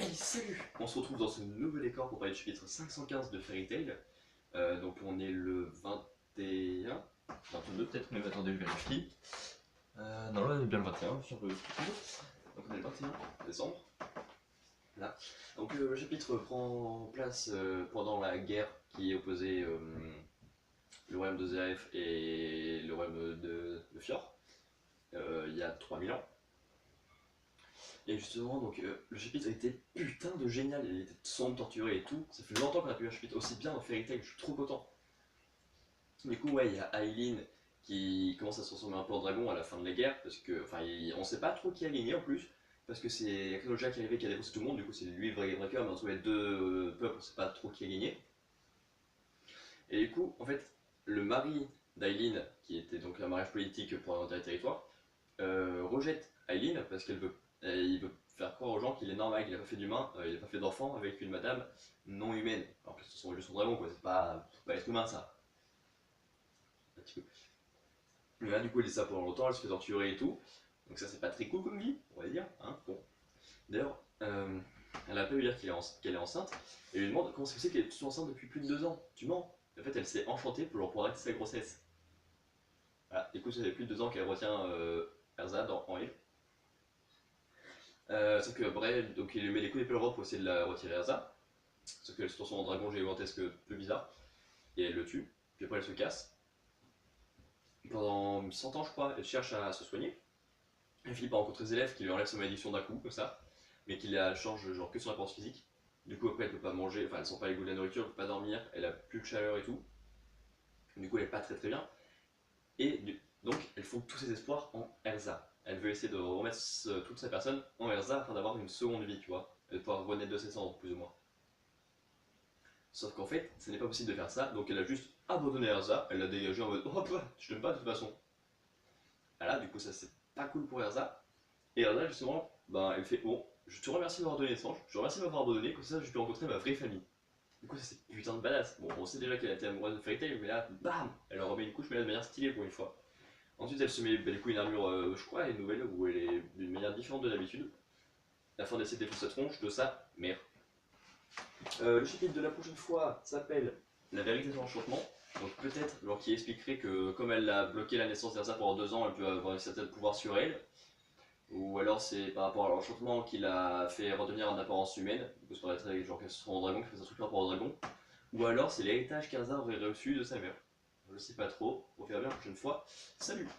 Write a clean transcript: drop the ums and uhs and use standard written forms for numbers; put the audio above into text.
Hey, salut! On se retrouve dans ce nouvel décor pour parler du chapitre 515 de Fairy Tail. Donc on est le 21, 22 peut-être, mais attendez, je vérifie. Non, là on est bien le 21 sur le script. Donc on est le 21 décembre. Là. Donc le chapitre prend place pendant la guerre qui opposait le royaume de Zeref et le royaume de Fjord, il y a 3000 ans. Et justement, donc, le chapitre a été putain de génial, il était sombre, torturé et tout. Ça fait longtemps qu'on a pu un chapitre aussi bien dans Fairy Tail, je suis trop content. Du coup, ouais, il y a Aileen qui commence à se transformer un peu en dragon à la fin de la guerre, parce que, enfin, on sait pas trop qui a gagné en plus, parce que c'est Akanoja qui est arrivé qui a défoncé tout le monde, du coup c'est lui le vrai vainqueur, mais entre les deux peuples, on sait pas trop qui a gagné. Et du coup, en fait, le mari d'Aileen, qui était donc un mariage politique pour inventer le territoire, rejette Aileen parce il veut faire croire aux gens qu'il est normal, qu'il n'a pas fait d'humain, il n'a pas fait d'enfant avec une madame non humaine. Alors que ce sont juste son dragon, quoi, c'est pas être humain ça. Un petit peu. Mais là, du coup, elle dit ça pendant longtemps, elle se fait torturer et tout. Donc ça, c'est pas très cool comme vie, on va dire. Hein, bon. D'ailleurs, elle a pas eu dire qu'elle est enceinte, et lui demande comment c'est qu'elle est enceinte depuis plus de 2 ans. Tu mens. En fait, elle s'est enchantée pour arrêter sa grossesse. Voilà, du coup, ça fait plus de 2 ans qu'elle retient Erza en elle. Sauf que après, donc il lui met les coups d'épée au pour essayer de la retirer Erza. Sauf qu'elle se transforme en dragon gigantesque peu bizarre. Et elle le tue. Puis après, elle se casse. Pendant 100 ans, je crois, elle cherche à se soigner. Elle finit par rencontrer des élèves qui lui enlèvent sa malédiction d'un coup, comme ça. Mais qui la change genre que sur l'apparence physique. Du coup, après, elle peut pas manger, enfin, elle sent pas les goûts de la nourriture, elle peut pas dormir, elle a plus de chaleur et tout. Du coup, elle est pas très très bien. Et donc, elle fonde tous ses espoirs en Erza. Elle veut essayer de remettre toute sa personne en Erza afin d'avoir une seconde vie, tu vois. Elle pouvoir renaître de ses cendres, plus ou moins. Sauf qu'en fait, ce n'est pas possible de faire ça, donc elle a juste abandonné Erza, elle l'a dégagé en mode oh, je t'aime pas de toute façon. Voilà, du coup, ça c'est pas cool pour Erza. Et Erza, justement, ben, elle fait bon, je te remercie de m'avoir donné naissance, je te remercie de m'avoir abandonné, comme ça je peux rencontrer ma vraie famille. Du coup, ça c'est putain de badass. Bon, on sait déjà qu'elle a été amoureuse de Fairy Tail, mais là, bam, elle leur remet une couche, mais là de manière stylée pour une fois. Ensuite, elle se met du coup une armure, je crois, elle est nouvelle, où elle est d'une manière différente de d'habitude, afin d'essayer de défoncer sa tronche de sa mère. Le chapitre de la prochaine fois s'appelle La vérité de l'enchantement. Donc peut-être, genre qui expliquerait que comme elle a bloqué la naissance d'Erza pendant 2 ans, elle peut avoir un certain pouvoir sur elle. Ou alors c'est par rapport à l'enchantement qu'il a fait redevenir en apparence humaine. Du coup ça paraîtrait genre qu'elle se transforme en dragon, qu'elle fasse un truc par rapport au dragon. Ou alors c'est l'héritage qu'Erza aurait reçu de sa mère. Je sais pas trop, on verra bien la prochaine fois. Salut!